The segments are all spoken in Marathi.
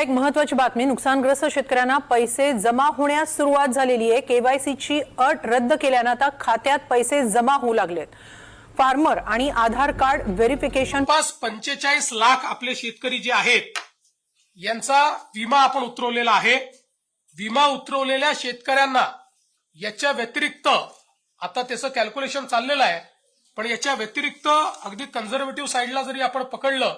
एक महत्त्वाची बातमी, नुकसानग्रस्त शेतकऱ्यांना पैसे जमा होण्यास सुरुवात झालेली आहे। केवायसीची अट रद्द केल्याने आता खात्यात पैसे जमा होऊ लागलेत। फार्मर आणि आधार कार्ड व्हेरिफिकेशन 45 लाख आपले शेतकरी जे आहेत यांचा विमा आपण उतरवलेला आहे। विमा उतरवलेल्या शेतकऱ्यांना याच्या व्यतिरिक्त आता त्याचं कॅल्क्युलेशन चाललेलं आहे, पण याच्या व्यतिरिक्त अगदी कन्झर्वेटिव्ह साईडला जरी आपण पकडलं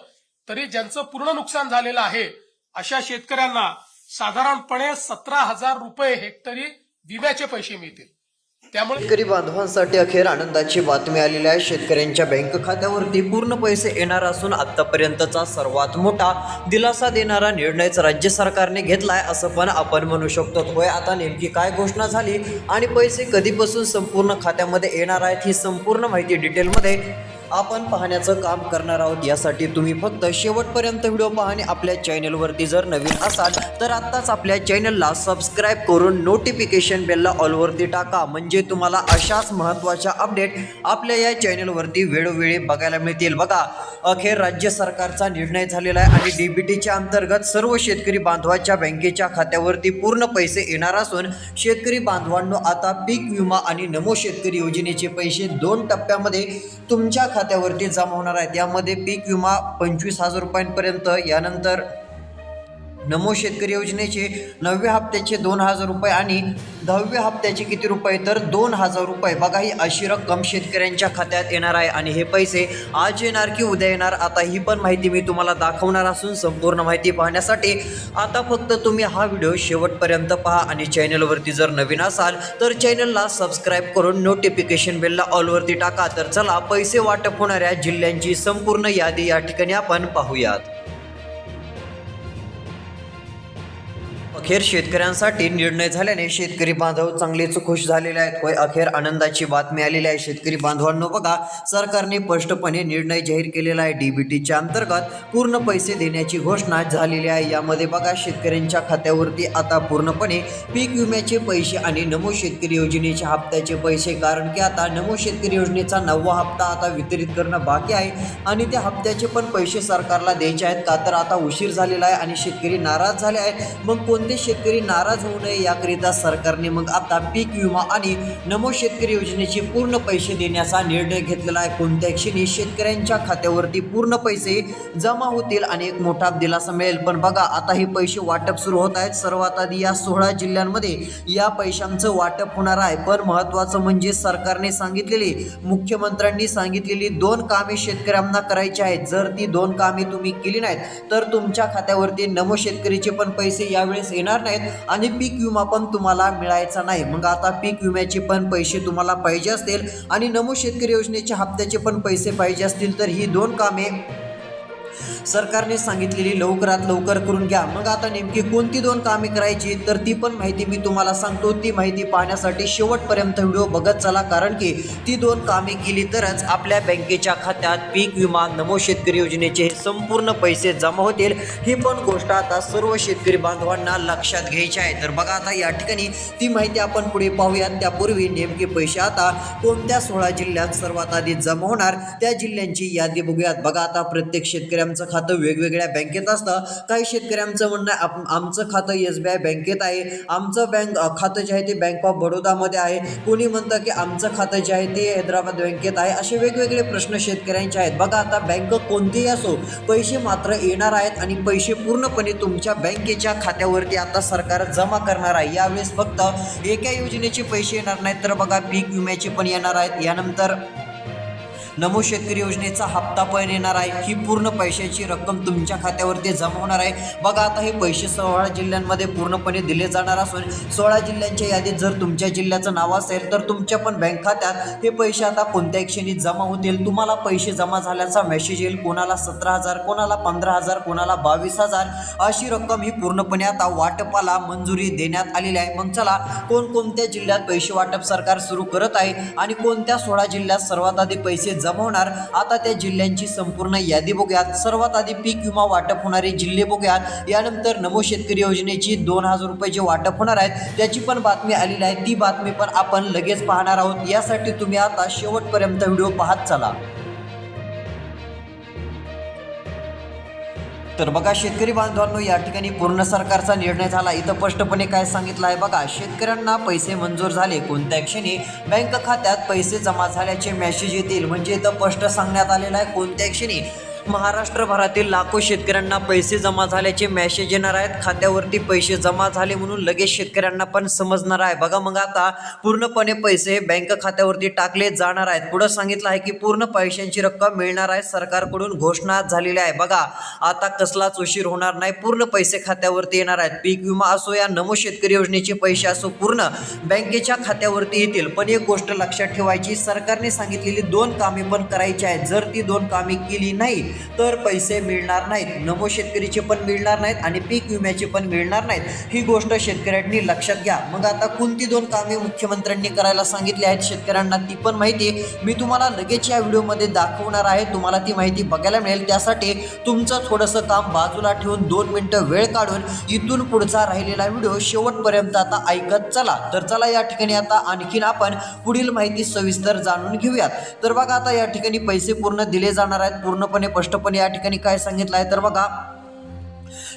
तरी ज्यांचं पूर्ण नुकसान झालेलं आहे अशा शेतकऱ्यांना साधारणपणे 17,000 रुपये हेक्टरी विम्याचे पैसे मिळतील। त्यामुळे शेतकरी बांधवांसाठी अखेर आनंदाची बातमी आलेली आहे। शेतकऱ्यांच्या बँक खात्यावरती पूर्ण पैसे येणार असून आतापर्यंतचा सर्वात मोठा दिलासा देणारा निर्णयच राज्य सरकारने घेतलाय असं पण आपण म्हणू शकतो। होय, आता नेमकी काय घोषणा झाली आणि पैसे कधीपासून संपूर्ण खात्यामध्ये येणार आहेत ही संपूर्ण माहिती डिटेलमध्ये आपण पाहण्याचं काम करणार आहोत। यासाठी तुम्ही फक्त शेवटपर्यंत व्हिडिओ पहा आणि आपल्या चॅनलवरती जर नवीन असाल तर आत्ताच आपल्या चॅनलला सबस्क्राईब करून नोटिफिकेशन बेलला ऑलवरती टाका, म्हणजे तुम्हाला अशाच महत्त्वाच्या अपडेट आपल्या या चॅनलवरती वेळोवेळी बघायला मिळतील। बघा, अखेर राज्य सरकारचा निर्णय झालेला आहे आणि डीबीटीच्या अंतर्गत सर्व शेतकरी बांधवाच्या बँकेच्या खात्यावरती पूर्ण पैसे येणार असून शेतकरी बांधवांनो आता पीक विमा आणि नमो शेतकरी योजनेचे पैसे 2 टप्प्यामध्ये तुमच्या खात्यावरती जमा होणार आहेत। यामध्ये पीक विमा 25,000 रुपयांपर्यंत, यानंतर नमो शेतकरी योजनेचे 9व्या हप्त्याचे 2,000 रुपये आणि 10व्या हप्त्याचे किती रुपये तर 2,000 रुपये। बघा, ही अशी रक्कम शेतकऱ्यांच्या खात्यात येणार आहे आणि हे पैसे आज येणार की उद्या येणार आता ही पण माहिती मी तुम्हाला दाखवणार असून संपूर्ण माहिती पाहण्यासाठी आता फक्त तुम्ही हा व्हिडिओ शेवटपर्यंत पहा आणि चॅनलवरती जर नवीन असाल तर चॅनलला सबस्क्राईब करून नोटिफिकेशन बेलला ऑलवरती टाका। तर चला पैसे वाटप होणाऱ्या जिल्ह्यांची संपूर्ण यादी या ठिकाणी आपण पाहूयात। अखेर शेतकऱ्यांसाठी निर्णय झाल्याने शेतकरी बांधव चांगलेच खुश झालेले आहेत। होय, अखेर आनंदाची बातमी आलेली आहे। शेतकरी बांधवांनो बघा, सरकारने स्पष्टपणे निर्णय जाहीर केलेला आहे। डीबीटीच्या अंतर्गत पूर्ण पैसे देण्याची घोषणा झालेली आहे। यामध्ये बघा, शेतकऱ्यांच्या खात्यावरती आता पूर्णपणे पीक विम्याचे पैसे आणि नमो शेतकरी योजनेच्या हप्त्याचे पैसे, कारण की आता नमो शेतकरी योजनेचा 9वा हप्ता आता वितरित करणं बाकी आहे आणि त्या हप्त्याचे पण पैसे सरकारला द्यायचे आहेत। का तर आता उशीर झालेला आहे आणि शेतकरी नाराज झाले आहेत। मग कोणते शेतकरी नाराज होऊ नये याकरिता सरकारने मग आता पीक विमा आणि नमो शेतकरी योजनेचे पूर्ण पैसे देण्याचा निर्णय घेतलेला आहे। कोणत्या क्षणी शेतकऱ्यांच्या खात्यावरती पूर्ण पैसे जमा होतील आणि एक मोठा दिलासा मिळेल। पण बघा, आता हे पैसे वाटप सुरू होत आहेत। सर्वात आधी या 16 जिल्ह्यांमध्ये या पैशांचं वाटप होणार आहे। पण महत्त्वाचं म्हणजे सरकारने सांगितलेली, मुख्यमंत्र्यांनी सांगितलेली 2 कामे शेतकऱ्यांना करायची आहेत। जर ती 2 कामे तुम्ही केली नाहीत तर तुमच्या खात्यावरती नमो शेतकरीचे पण पैसे यावेळेस येणार नाहीत आणि पीक विमा पण तुम्हाला मिळायचा नाही। मग आता पीक विम्याचे पण पैसे तुम्हाला पाहिजे असतील आणि नमो शेतकरी योजनेच्या हप्त्याचे पण पैसे पाहिजे असतील तर ही 2 कामे सरकारने सांगितलेली लवकरात लवकर करून घ्या। मग आता नेमकी कोणती 2 कामे करायची तर ती पण माहिती मी तुम्हाला सांगतो। ती माहिती पाहण्यासाठी शेवटपर्यंत व्हिडिओ बघत चला, कारण की ती 2 कामे केली तरच आपल्या बँकेच्या खात्यात पीक विमा नमो शेतकरी योजनेचे संपूर्ण पैसे जमा होतील। ही पण गोष्ट आता सर्व शेतकरी बांधवांना लक्षात घ्यायची आहे। तर बघा, आता या ठिकाणी ती माहिती आपण पुढे पाहूयात। त्यापूर्वी नेमके पैसे आता कोणत्या 16 जिल्ह्यात सर्वात आधी जमा होणार त्या जिल्ह्यांची यादी बघूयात। बघा, आता प्रत्येक शेतकऱ्यांचं खातं वेगवेगळ्या बँकेत असतं। काही शेतकऱ्यांचं म्हणणं आहे आमचं खातं SBI बँकेत आहे, आमचं खातं जे आहे ते बँक ऑफ बडोदामध्ये आहे, कोणी म्हणतं की आमचं खातं जे आहे ते हैदराबाद बँकेत आहे। असे वेगवेगळे प्रश्न शेतकऱ्यांचे आहेत। बघा, आता बँक कोणतीही असो, पैसे मात्र येणार आहेत आणि पैसे पूर्णपणे तुमच्या बँकेच्या खात्यावरती आता सरकार जमा करणार आहे। यावेळेस फक्त एका योजनेचे पैसे येणार नाहीत तर बघा, पीक विम्याचे पण येणार आहेत, यानंतर नमो शेतकरी योजनेचा हप्ता पण येणार आहे। ही पूर्ण पैशाची रक्कम तुमच्या खात्यावरती जमा होणार आहे। बघा, आता हे पैसे 16 जिल्ह्यांमध्ये पूर्णपणे दिले जाणार असून 16 जिल्ह्यांच्या यादीत जर तुमच्या जिल्ह्याचं नाव असेल तर तुमच्या पण बँक खात्यात हे पैसे आता कोणत्या क्षणी जमा होतील। तुम्हाला पैसे जमा झाल्याचा मेसेज येईल। कोणाला 17,000, कोणाला 15,000, कोणाला 22,000 अशी रक्कम ही पूर्णपणे आता वाटपाला मंजुरी देण्यात आलेली आहे। मग चला, कोणकोणत्या जिल्ह्यात पैसे वाटप सरकार सुरू करत आहे आणि कोणत्या 16 जिल्ह्यात सर्वात आधी पैसे जमा होणार आता त्या जिल्ह्यांची संपूर्ण यादी बघूयात। सर्वात आधी पीक विमा वाटप होणारे जिल्हे बघूयात, यानंतर नमो शेतकरी योजनेची 2,000 रुपये जे वाटप होणार आहेत त्याची पण बातमी आलेली आहे। ती बातमी पण आपण लगेच पाहणार आहोत। यासाठी तुम्ही आता शेवटपर्यंत व्हिडिओ पाहत चला। तर बघा शेतकरी बांधवांनो, या ठिकाणी पूर्ण सरकारचा निर्णय झाला. इथं स्पष्टपणे काय सांगितलं आहे बघा, शेतकऱ्यांना पैसे मंजूर झाले, कोणत्या क्षणी बँक खात्यात पैसे जमा झाल्याचे मेसेज येतील. म्हणजे इथं स्पष्ट सांगण्यात आलेलं आहे कोणत्या क्षणी महाराष्ट्रभरातील लाखो शेतकऱ्यांना पैसे जमा झाल्याचे मेसेज येणार आहेत. खात्यावरती पैसे जमा झाले म्हणून लगेच शेतकऱ्यांना पण समजणार आहे. बघा मग आता पूर्णपणे पैसे बँक खात्यावरती टाकले जाणार आहेत. पुढे सांगितलं आहे की पूर्ण पैशांची रक्कम मिळणार आहे. सरकारकडून घोषणा झालेली आहे. बघा आता कसलाच उशीर होणार नाही, पूर्ण पैसे खात्यावरती येणार आहेत. पीक विमा असो या नमो शेतकरी योजनेचे पैसे असो पूर्ण बँकेच्या खात्यावरती येतील. पण एक गोष्ट लक्षात ठेवायची, सरकारने सांगितलेली 2 कामे पण करायची आहेत. जर ती 2 कामे केली नाही तर पैसे मिळणार नाहीत. नमो शेतकरीचे पण मिळणार नाहीत आणि पीक विम्याचे पण मिळणार नाहीत. ही गोष्ट शेतकऱ्यांनी लक्षात घ्या. मग आता कोणती 2 कामे मुख्यमंत्र्यांनी करायला सांगितली आहेत शेतकऱ्यांना, ती पण माहिती मी तुम्हाला लगेच या व्हिडिओमध्ये दाखवणार आहे. तुम्हाला ती माहिती बघायला मिळेल. त्यासाठी तुमचं थोडंसं काम बाजूला ठेवून 2 मिनिटं वेळ काढून इथून पुढचा राहिलेला व्हिडिओ शेवटपर्यंत आता ऐकत चला. तर चला या ठिकाणी आता आणखीन आपण पुढील माहिती सविस्तर जाणून घेऊयात. तर बघा आता या ठिकाणी पैसे पूर्ण दिले जाणार आहेत. पूर्णपणे स्पष्टपणे या ठिकाणी काय सांगितलं आहे तर बघा,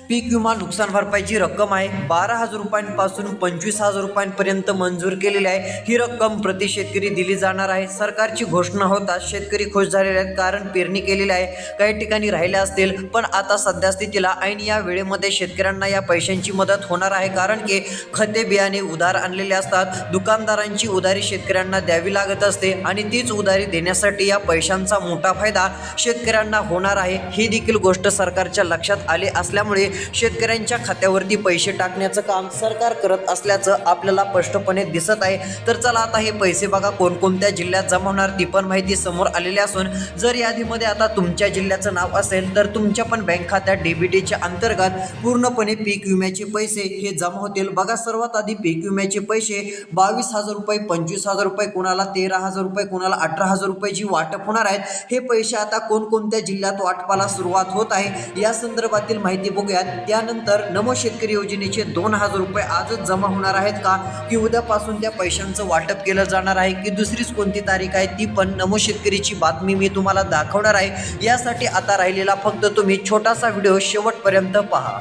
पीक विमा नुकसान भरपाईची रक्कम आहे 12,000 रुपयांपासून 25,000 रुपयांपर्यंत मंजूर केलेली आहे. ही रक्कम प्रति शेतकरी दिली जाणार आहे. सरकारची घोषणा होताच शेतकरी खुश झालेले आहेत, कारण पेरणी केलेली आहे. काही ठिकाणी राहिल्या असतील, पण आता सध्या स्थितीला ऐन या वेळेमध्ये शेतकऱ्यांना या पैशांची मदत होणार आहे. कारण की खते बियाणे उधार आणलेले असतात. दुकानदारांची उधारी शेतकऱ्यांना द्यावी लागत असते आणि तीच उधारी देण्यासाठी या पैशांचा मोठा फायदा शेतकऱ्यांना होणार आहे. ही देखील गोष्ट सरकारच्या लक्षात आली असल्यामुळे शेतकऱ्यांच्या खात्यावरती पैसे टाकण्याचं काम सरकार करत असल्याचं आपल्याला स्पष्टपणे दिसत आहे. तर चला आता हे पैसे बघा कोणकोणत्या जिल्ह्यात जमा होणार ती पण माहिती समोर आलेली असून, जर यादीमध्ये आता तुमच्या जिल्ह्याचं नाव असेल तर तुमच्या पण बँक खात्यात डीबीटीच्या अंतर्गत पूर्णपणे पीक विम्याचे पैसे हे जमा होतील. बघा सर्वात आधी पीक विम्याचे पैसे 22,000 रुपये, 25,000 रुपये, कोणाला 13,000 रुपये, कोणाला 18,000 रुपयेची वाटप होणार आहेत. हे पैसे आता कोणकोणत्या जिल्ह्यात वाटपाला सुरुवात होत आहे या संदर्भातील माहिती बघूयात. त्यानंतर नमो शेतकरी योजनेचे 2,000 रुपये आजच जमा होणार आहेत का, की उद्यापासून त्या पैशांचं वाटप केलं जाणार आहे, की दुसरीच कोणती तारीख आहे, ती पण नमो शेतकरीची बातमी मी तुम्हाला दाखवणार आहे. यासाठी आता राहिलेला फक्त तुम्ही छोटासा व्हिडिओ शेवटपर्यंत पहा.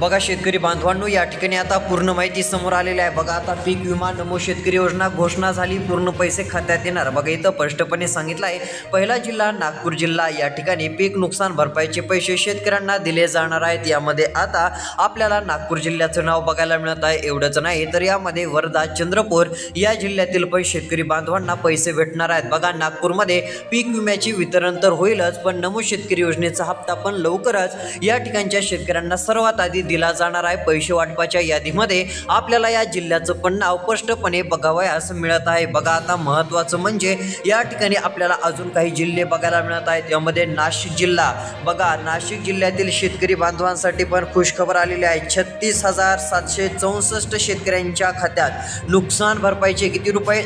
बघा शेतकरी बांधवांनो, या ठिकाणी आता पूर्ण माहिती समोर आलेली आहे. बघा आता पीक विमा नमो शेतकरी योजना घोषणा झाली, पूर्ण पैसे खात्यात येणार. बघा इथं स्पष्टपणे सांगितलं आहे, पहिला जिल्हा नागपूर जिल्हा. या ठिकाणी पीक नुकसान भरपाईचे पैसे शेतकऱ्यांना दिले जाणार आहेत. यामध्ये आता आपल्याला नागपूर जिल्ह्याचं नाव बघायला मिळत आहे. एवढंच नाही तर यामध्ये वर्धा, चंद्रपूर या जिल्ह्यातील पण शेतकरी बांधवांना पैसे भेटणार आहेत. बघा नागपूरमध्ये पीक विम्याचे वितरण तर होईलच, पण नमो शेतकरी योजनेचा हप्ता पण लवकरच या ठिकाणच्या शेतकऱ्यांना सर्वात आधी दिला जाणार आहे. पैसे वाटपाच्या यादीमध्ये आपल्याला या जिल्ह्याचं पण नाव स्पष्टपणे बघावयास मिळत आहे. बघा आता महत्त्वाचं म्हणजे या ठिकाणी आपल्याला अजून काही जिल्हे बघायला मिळत आहेत. यामध्ये नाशिक जिल्हा. बघा नाशिक जिल्ह्यातील शेतकरी बांधवांसाठी पण खुशखबर आलेली आहे. 36,764 शेतकऱ्यांच्या खात्यात नुकसान भरपाईचे किती रुपये,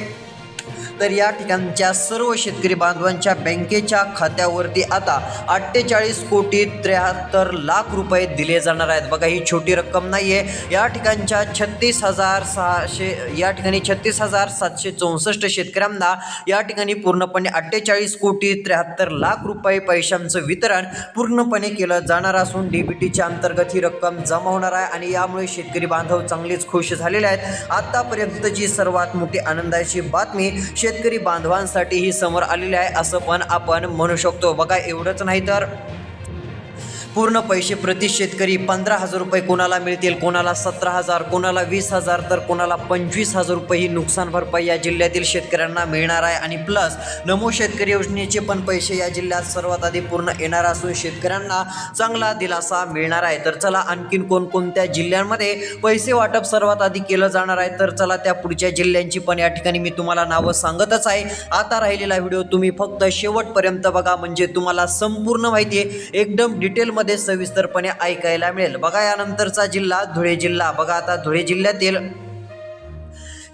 तर या ठिकाणच्या सर्व शेतकरी बांधवांच्या बँकेच्या खात्यावरती आता 48,73,00,000 रुपये दिले जाणार आहेत. बघा ही छोटी रक्कम नाहीये. या ठिकाणच्या 36,764 शेतकऱ्यांना या ठिकाणी पूर्णपणे 48,73,00,000 रुपये पैशांचं वितरण पूर्णपणे केलं जाणार असून डीबीटीच्या अंतर्गत ही रक्कम जमा होणार आहे आणि यामुळे शेतकरी बांधव चांगलेच खुश झालेले आहेत. आतापर्यंतची सर्वात मोठी आनंदाची बातमी शेतकरी बांधवांसाठी ही समोर आलेली आहे असं पण आपण म्हणू शकतो. बघा एवढंच नाही तर पूर्ण पैसे प्रति शेतकरी 15,000 रुपये कोणाला मिळतील, कोणाला 17,000, कोणाला 20,000 तर कोणाला 25,000 रुपये ही नुकसान भरपाई या जिल्ह्यातील शेतकऱ्यांना मिळणार आहे. आणि प्लस नमो शेतकरी योजनेचे पण पैसे या जिल्ह्यात सर्वात आधी पूर्ण येणार असून शेतकऱ्यांना चांगला दिलासा मिळणार आहे. तर चला आणखीन कोणकोणत्या जिल्ह्यांमध्ये पैसे वाटप सर्वात आधी केलं जाणार आहे, तर चला त्या पुढच्या जिल्ह्यांची पण या ठिकाणी मी तुम्हाला नावं सांगतच आहे. आता राहिलेला व्हिडिओ तुम्ही फक्त शेवटपर्यंत बघा, म्हणजे तुम्हाला संपूर्ण माहिती एकदम डिटेल मध्ये सविस्तरपणे ऐकायला मिळेल. बघा यानंतरचा जिल्हा धुळे जिल्हा. बघा आता धुळे जिल्ह्यातील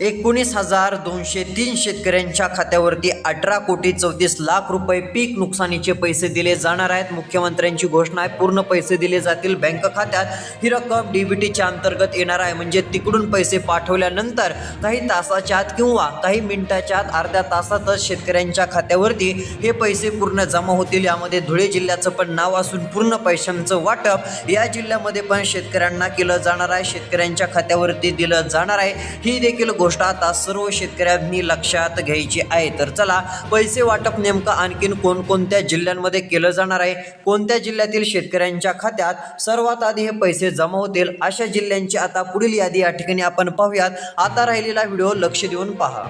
19,203 शेतकऱ्यांच्या खात्यावरती 18,34,00,000 रुपये पीक नुकसानीचे पैसे दिले जाणार आहेत. मुख्यमंत्र्यांची घोषणा आहे, पूर्ण पैसे दिले जातील बँक खात्यात. ही रक्कम डीबीटीच्या अंतर्गत येणार आहे. म्हणजे तिकडून पैसे पाठवल्यानंतर काही तासाच्या आत किंवा काही मिनिटाच्या आत, अर्ध्या तासातच शेतकऱ्यांच्या खात्यावरती हे पैसे पूर्ण जमा होतील. यामध्ये धुळे जिल्ह्याचं पण नाव असून पूर्ण पैशांचं वाटप या जिल्ह्यामध्ये पण शेतकऱ्यांना केलं जाणार आहे, शेतकऱ्यांच्या खात्यावरती दिलं जाणार आहे. ही देखील गोष्ट आता सर्व शेतकऱ्यांनी लक्षात घ्यायची आहे. तर चला, पैसे वाटप नेमकं आणखीन कोणकोणत्या जिल्ह्यांमध्ये केलं जाणार आहे, कोणत्या जिल्ह्यातील शेतकऱ्यांच्या खात्यात सर्वात आधी हे पैसे जमा होतील, अशा जिल्ह्यांची आता पुढील यादी या ठिकाणी आपण पाहूयात. आता राहिलेला व्हिडिओ लक्ष देऊन पहा.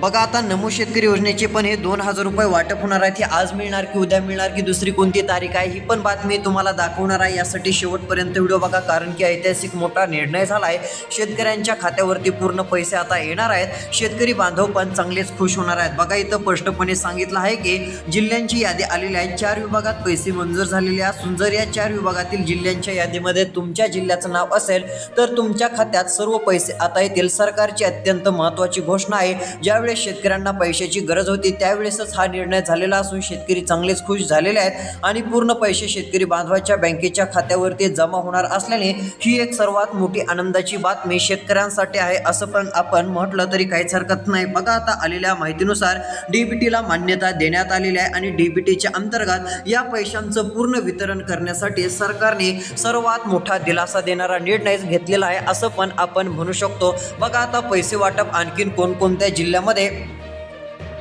बघा, आता नमो शेतकरी योजनेचे पण हे 2,000 रुपये वाटप होणार आहेत. हे आज मिळणार की उद्या मिळणार की दुसरी कोणती तारीख आहे, ही पण बातमी तुम्हाला दाखवणार आहे. यासाठी शेवटपर्यंत व्हिडिओ बघा, कारण की ऐतिहासिक मोठा निर्णय झाला आहे. शेतकऱ्यांच्या खात्यावरती पूर्ण पैसे आता येणार आहेत. शेतकरी बांधव पण चांगलेच खुश होणार आहेत. बघा, इथं स्पष्टपणे सांगितलं आहे की जिल्ह्यांची यादी आलेली आहे. 4 विभागात पैसे मंजूर झालेले असून जर या 4 विभागातील जिल्ह्यांच्या यादीमध्ये तुमच्या जिल्ह्याचं नाव असेल तर तुमच्या खात्यात सर्व पैसे आता येतील. सरकारची अत्यंत महत्त्वाची घोषणा आहे. ज्यावेळी शेतकऱ्यांना पैशाची गरज होती त्यावेळेसच हा निर्णय झालेला असून शेतकरी चांगलेच खुश झालेले आहेत आणि पूर्ण पैसे शेतकरी बांधवाच्या बँकेच्या खात्यावरती जमा होणार असल्याने ही एक सर्वात मोठी आनंदाची बातमी शेतकऱ्यांसाठी आहे, असं पण आपण म्हटलं तरी काहीच हरकत नाही. बघा, आता आलेल्या माहितीनुसार डीबीटीला मान्यता देण्यात आलेली आहे आणि डीबीटीच्या अंतर्गत या पैशांचं पूर्ण वितरण करण्यासाठी सरकारने सर्वात मोठा दिलासा देणारा निर्णय घेतलेला आहे, असं पण आपण म्हणू शकतो. बघा, आता पैसे वाटप आणखीन कोणकोणत्या जिल्ह्यामध्ये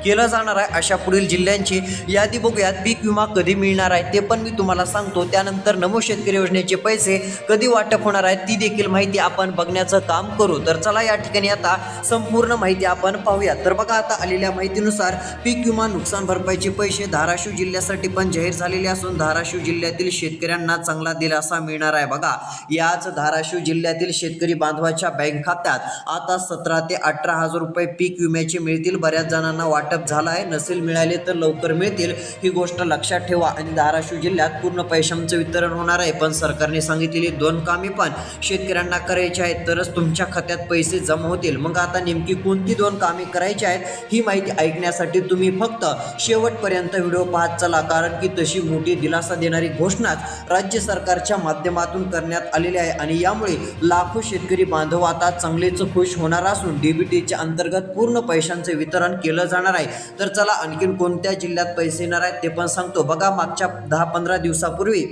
केलं जाणार आहे अशा पुढील जिल्ह्यांची यादी बघूयात. पीक विमा कधी मिळणार आहे ते पण मी तुम्हाला सांगतो. त्यानंतर नमो शेतकरी योजनेचे पैसे कधी वाटप होणार आहेत ती देखील माहिती आपण बघण्याचं काम करू. तर चला, या ठिकाणी आता संपूर्ण माहिती आपण पाहूया. तर बघा, आता आलेल्या माहितीनुसार पीक विमा नुकसान भरपाईचे पैसे धाराशिव जिल्ह्यासाठी पण जाहीर झालेले असून धाराशिव जिल्ह्यातील शेतकऱ्यांना चांगला दिलासा मिळणार आहे. बघा, याच धाराशिव जिल्ह्यातील शेतकरी बांधवाच्या बँक खात्यात आता 17,000 ते 18,000 रुपये पीक विम्याचे मिळतील. बऱ्याच जणांना वाटप झालं आहे, नसेल मिळाले तर लवकर मिळतील, ही गोष्ट लक्षात ठेवा. आणि धाराशिव जिल्ह्यात पूर्ण पैशांचं वितरण होणार आहे. पण सरकारने सांगितलेली 2 कामे पण शेतकऱ्यांना करायची आहेत तरच तुमच्या खात्यात पैसे जमा होतील. मग आता नेमकी कोणती 2 कामे करायची आहेत ही माहिती ऐकण्यासाठी तुम्ही फक्त शेवटपर्यंत व्हिडिओ पाहत चला, कारण की तशी मोठी दिलासा देणारी घोषणाच राज्य सरकारच्या माध्यमातून करण्यात आलेली आहे आणि यामुळे लाखो शेतकरी बांधव आता चांगलेच खुश होणार असून डीबीटीच्या अंतर्गत पूर्ण पैशांचे वितरण केलं जाणार आहे. तर चला, आणखीन कोणत्या जिल्ह्यात पैसे येणार आहेत ते पण सांगतो. बघा, मागच्या 10-15 दिवसापूर्वी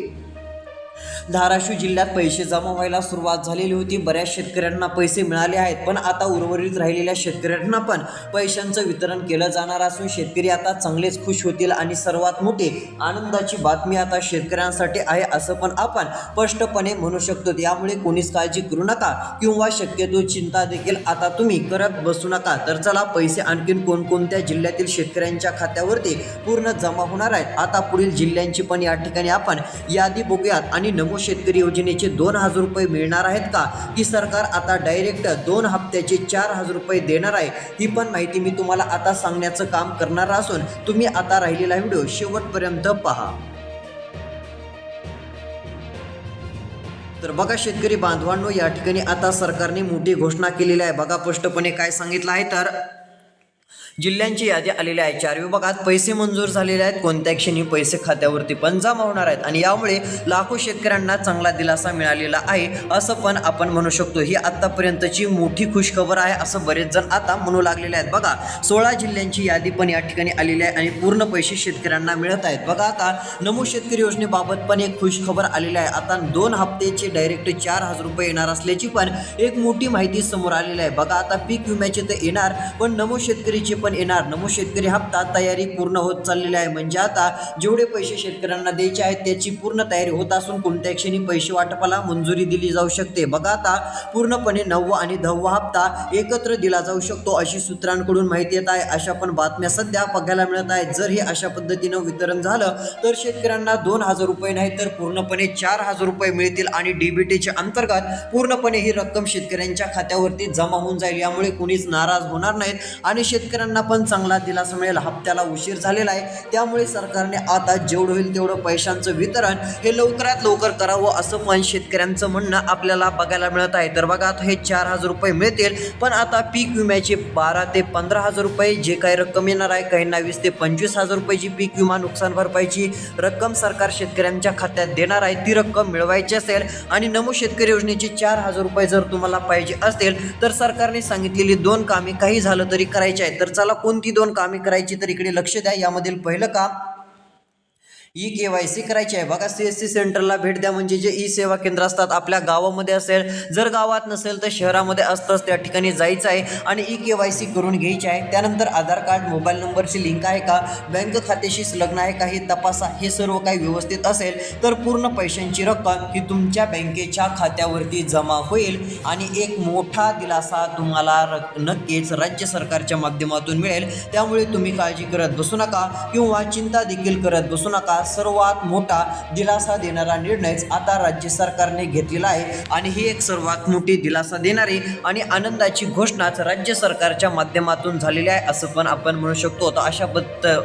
धाराशिव जिल्ह्यात पैसे जमा व्हायला सुरुवात झालेली होती. बऱ्याच शेतकऱ्यांना पैसे मिळाले आहेत, पण आता उर्वरित राहिलेल्या शेतकऱ्यांना पण पैशांचं वितरण केलं जाणार असून शेतकरी आता चांगलेच खुश होतील आणि सर्वात मोठी आनंदाची बातमी आता शेतकऱ्यांसाठी आहे, असं पण आपण स्पष्टपणे म्हणू शकतो. यामुळे कोणीच काळजी करू नका किंवा शक्यतो चिंता देखील आता तुम्ही करत बसू नका. तर चला, पैसे आणखीन कोणकोणत्या जिल्ह्यातील शेतकऱ्यांच्या खात्यावरती पूर्ण जमा होणार आहेत आता पुढील जिल्ह्यांची पण या ठिकाणी आपण यादी बघूयात. आणि नमो शेतकरी योजनेचे 2,000 रुपये मिळणार आहेत का, की सरकार आता डायरेक्ट 2 हप्त्याचे 4,000 रुपये देणार आहे, ही पण माहिती मी तुम्हाला आता सांगण्याचं काम करणार असून तुम्ही आता राहिलेला व्हिडिओ शेवटपर्यंत पहा. तर बघा शेतकरी बांधवांनो, या ठिकाणी आता सरकारने मोठी घोषणा केलेली आहे. बघा स्पष्टपणे काय सांगितलं आहे, तर जिल्ह्यांची यादी आलेली आहे. 4 विभागात पैसे मंजूर झालेले आहेत. कोणत्या क्षणी पैसे खात्यावरती पण जमा होणार आहेत आणि यामुळे लाखो शेतकऱ्यांना चांगला दिलासा मिळालेला आहे, असं पण आपण म्हणू शकतो. ही आतापर्यंतची मोठी खुशखबर आहे असं बरेच जण आता म्हणू लागलेले आहेत. बघा, 16 जिल्ह्यांची यादी पण या ठिकाणी आलेली आहे आणि पूर्ण पैसे शेतकऱ्यांना मिळत आहेत. बघा, आता नमो शेतकरी योजनेबाबत पण एक खुशखबर आलेली आहे. आता 2 हप्त्याचे डायरेक्ट 4,000 रुपये येणार असल्याची पण एक मोठी माहिती समोर आलेली आहे. बघा, आता पीक विम्याचे तर येणार, पण नमो शेतकरीचे पण येणार. नमो शेतकरी हप्ता तयारी पूर्ण होत चाललेली आहे. म्हणजे आता जेवढे पैसे शेतकऱ्यांना द्यायचे आहेत त्याची पूर्ण तयारी होत असून कोणत्या क्षणी पैसे वाटपाला मंजुरी दिली जाऊ शकते. बघा, आता पूर्णपणे 9वा आणि 10वा हप्ता एकत्र दिला जाऊ शकतो अशी सूत्रांकडून माहिती येत आहे. अशा पण बातम्या सध्या बघायला मिळत आहेत. जर हे अशा पद्धतीनं वितरण झालं तर शेतकऱ्यांना 2,000 रुपये नाही तर पूर्णपणे 4,000 रुपये मिळतील आणि डीबीटीच्या अंतर्गत पूर्णपणे ही रक्कम शेतकऱ्यांच्या खात्यावरती जमा होऊन जाईल. यामुळे कोणीच नाराज होणार नाहीत आणि शेतकऱ्यांना शेतकऱ्यांना पण चांगला दिलासा मिळेल. हप्त्याला उशीर झालेला आहे, त्यामुळे सरकारने आता जेवढं होईल तेवढं पैशांचं वितरण हे लवकरात लवकर करावं असं पण शेतकऱ्यांचं म्हणणं आपल्याला बघायला मिळत आहे. तर बघा, आता हे 4,000 रुपये मिळतील, पण आता पीक विम्याचे 12 ते 15,000 रुपये जे काही रक्कम येणार आहे, काहींना 20 ते 25,000 रुपयाची पीक विमा नुकसान भरपाईची रक्कम सरकार शेतकऱ्यांच्या खात्यात देणार आहे. ती रक्कम मिळवायची असेल आणि नमो शेतकरी योजनेचे 4,000 रुपये जर तुम्हाला पाहिजे असतील तर सरकारने सांगितलेली 2 कामे काही झालं तरी करायची आहे. तर चला, कोणती 2 कामे करायची तर इकडे लक्ष द्या. यामधील पहिलं काम KYC करायची आहे. बघा, CSC सेंटरला भेट द्या, म्हणजे जे सेवा केंद्र असतात आपल्या गावामध्ये असेल, जर गावात नसेल तर शहरामध्ये असतंच, त्या ठिकाणी जायचं आहे आणि KYC करून घ्यायची आहे. त्यानंतर आधार कार्ड, मोबाईल नंबरची लिंक आहे का, बँक खात्याशी संलग्न आहे का हे तपासा. हे सर्व काही व्यवस्थित असेल तर पूर्ण पैशांची रक्कम ही तुमच्या बँकेच्या खात्यावरती जमा होईल आणि एक मोठा दिलासा तुम्हाला नक्कीच राज्य सरकारच्या माध्यमातून मिळेल. त्यामुळे तुम्ही काळजी करत बसू नका किंवा चिंता देखील करत बसू नका. सर्वात मोठा दिलासा देणारा निर्णयच आता राज्य सरकारने घेतलेला आहे आणि ही एक सर्वात मोठी दिलासा देणारी आणि आनंदाची घोषणाच राज्य सरकारच्या माध्यमातून झालेली आहे असं पण आपण म्हणू शकतो. तर अशा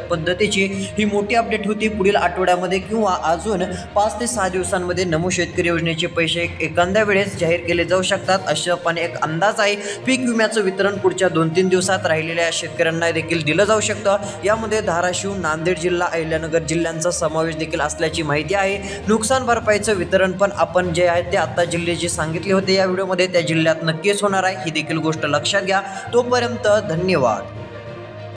पद्धतीची ही मोठी अपडेट होती. पुढील आठवड्यामध्ये किंवा अजून 5 ते 6 दिवसांमध्ये नमो शेतकरी योजनेचे पैसे एखाद्या वेळेस जाहीर केले जाऊ शकतात असं पण एक अंदाज आहे. पीक विम्याचं वितरण पुढच्या 2-3 दिवसात राहिलेल्या शेतकऱ्यांना देखील दिलं जाऊ शकतं. यामध्ये धाराशिव, नांदेड जिल्हा, अहिल्यानगर जिल्ह्यांचा समावेश देखील असल्याची माहिती आहे. नुकसान भरपाईचं वितरण पण आपण जे आहे ते आता जिल्हे जे सांगितले होते या व्हिडिओमध्ये त्या जिल्ह्यात नक्कीच होणार आहे. ही देखील गोष्ट लक्षात घ्या. तोपर्यंत धन्यवाद.